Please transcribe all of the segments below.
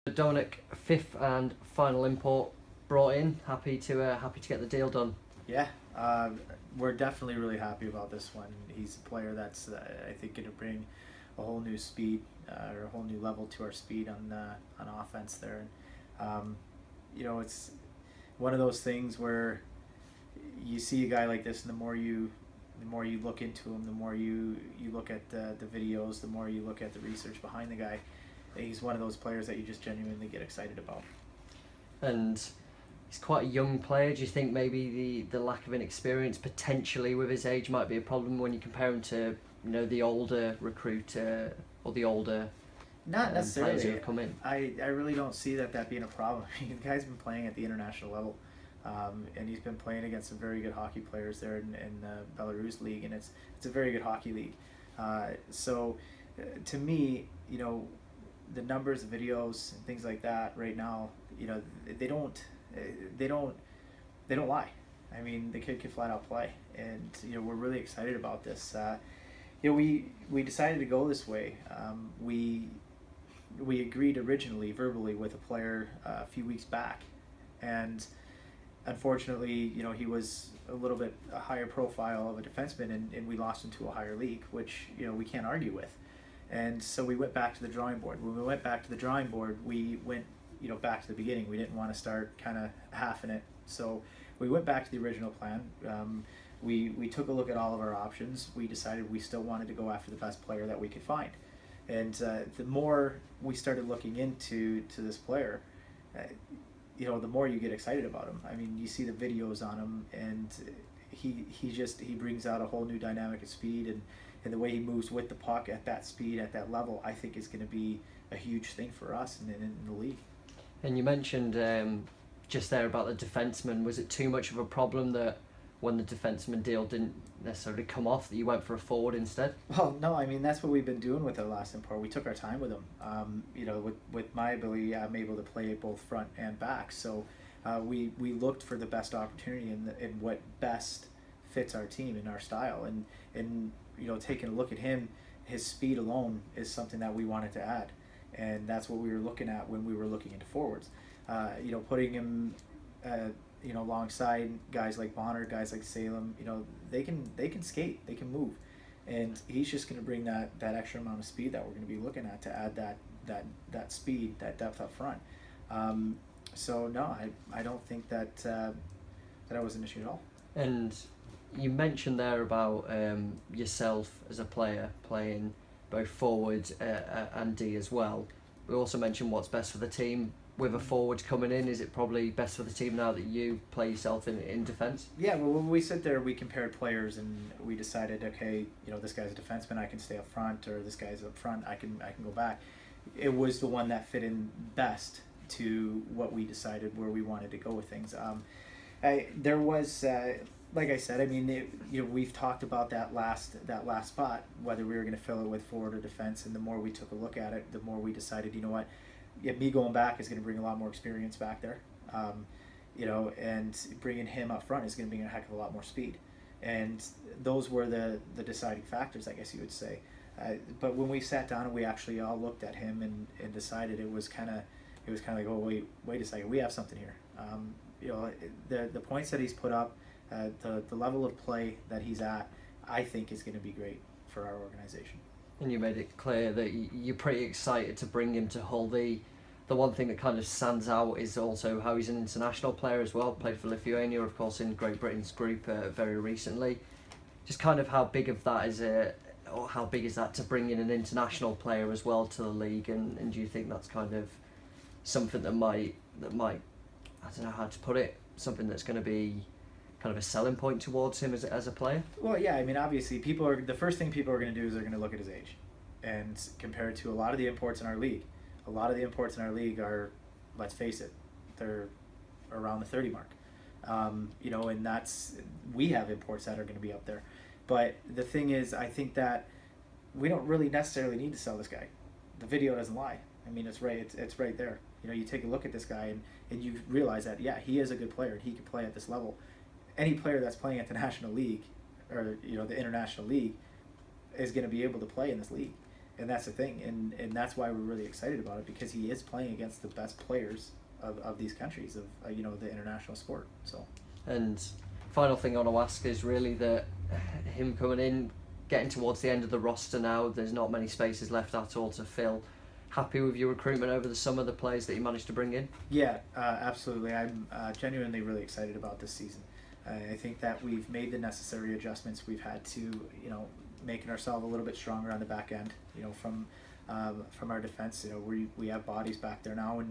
Dominic, fifth and final import brought in. Happy to get the deal done. Yeah, we're definitely really happy about this one. He's a player that's I think going to bring a whole new speed or a whole new level to our speed on offense there. And it's one of those things where you see a guy like this, and the more you look into him, the more you look at the videos, the more you look at the research behind the guy. He's one of those players that you just genuinely get excited about. And he's quite a young player. Do you think maybe the lack of inexperience potentially with his age might be a problem when you compare him to the older recruit or the older Not necessarily. players who have come in? I really don't see that being a problem. I mean, the guy's been playing at the international level, and he's been playing against some very good hockey players there in the Belarus league, and it's a very good hockey league. So to me, the numbers, videos, and things like that right now, they don't lie. I mean, the kid can flat out play, and we're really excited about this. We decided to go this way. We agreed originally verbally with a player a few weeks back, and unfortunately, he was a little bit a higher profile of a defenseman, and we lost him to a higher league, which we can't argue with. And so we went back to the drawing board. When we went back to the drawing board, we went back to the beginning. We didn't want to start kind of halving it. So we went back to the original plan. We took a look at all of our options. We decided we still wanted to go after the best player that we could find. And the more we started looking into this player, the more you get excited about him. I mean, you see the videos on him, and he brings out a whole new dynamic of speed, and the way he moves with the puck at that speed, at that level, I think is going to be a huge thing for us in the league. And you mentioned just there about the defenseman. Was it too much of a problem that when the defenseman deal didn't necessarily come off, that you went for a forward instead? Well, no, I mean, that's what we've been doing with our last import. We took our time with him. With my ability, I'm able to play both front and back. So we looked for the best opportunity in what best fits our team and our style. And taking a look at him, his speed alone is something that we wanted to add. And that's what we were looking at when we were looking into forwards. Putting him alongside guys like Bonner, guys like Salem, they can skate, they can move, and he's just going to bring that extra amount of speed that we're going to be looking at to add that speed, that depth up front. So no, I don't think that was an issue at all. And you mentioned there about yourself as a player playing both forward and D as well. We also mentioned what's best for the team. With a forward coming in, is it probably best for the team now that you play yourself in defence? Yeah, well, when we sit there, we compared players, and we decided, okay, this guy's a defenseman, I can stay up front, or this guy's up front, I can go back. It was the one that fit in best to what we decided where we wanted to go with things. There was, like I said, I mean, we've talked about that last spot, whether we were going to fill it with forward or defense, and the more we took a look at it, the more we decided, me going back is going to bring a lot more experience back there, and bringing him up front is going to bring a heck of a lot more speed, and those were the deciding factors, I guess you would say. But when we sat down and we actually all looked at him and decided, it was kind of like, oh wait a second, we have something here. The points that he's put up, the level of play that he's at, I think is going to be great for our organization. And you made it clear that you're pretty excited to bring him to Hull. The one thing that kind of stands out is also how he's an international player as well. Played for Lithuania, of course, in Great Britain's group very recently. Just kind of how big is that to bring in an international player as well to the league? And do you think that's kind of something that might I don't know how to put it, something that's going to be kind of a selling point towards him as a player? Well, yeah, I mean, obviously, the first thing people are going to do is they're going to look at his age, and compare it to a lot of the imports in our league. A lot of the imports in our league are, let's face it, they're around the 30 mark. And we have imports that are going to be up there. But the thing is, I think that we don't really necessarily need to sell this guy. The video doesn't lie. I mean, it's right. It's right there. You take a look at this guy, and you realize that, yeah, he is a good player, and he can play at this level. Any player that's playing at the National League, or the International League, is going to be able to play in this league. And that's the thing, and that's why we're really excited about it, because he is playing against the best players of these countries, of the international sport. So. And final thing I want to ask is really that him coming in, getting towards the end of the roster now, there's not many spaces left at all to fill. Happy with your recruitment over the summer, the players that you managed to bring in? Yeah, absolutely. I'm genuinely really excited about this season. I think that we've made the necessary adjustments. We've had to, making ourselves a little bit stronger on the back end, from our defense. We have bodies back there now,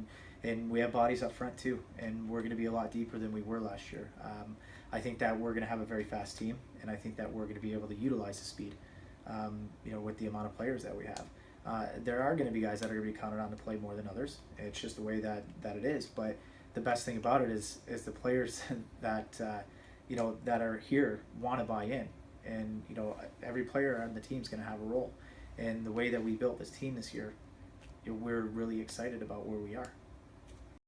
and we have bodies up front too, and we're going to be a lot deeper than we were last year. I think that we're going to have a very fast team, and I think that we're going to be able to utilize the speed, with the amount of players that we have. There are going to be guys that are going to be counted on to play more than others. It's just the way that it is. But the best thing about it is the players that that are here want to buy in, and every player on the team is going to have a role. And the way that we built this team this year, we're really excited about where we are.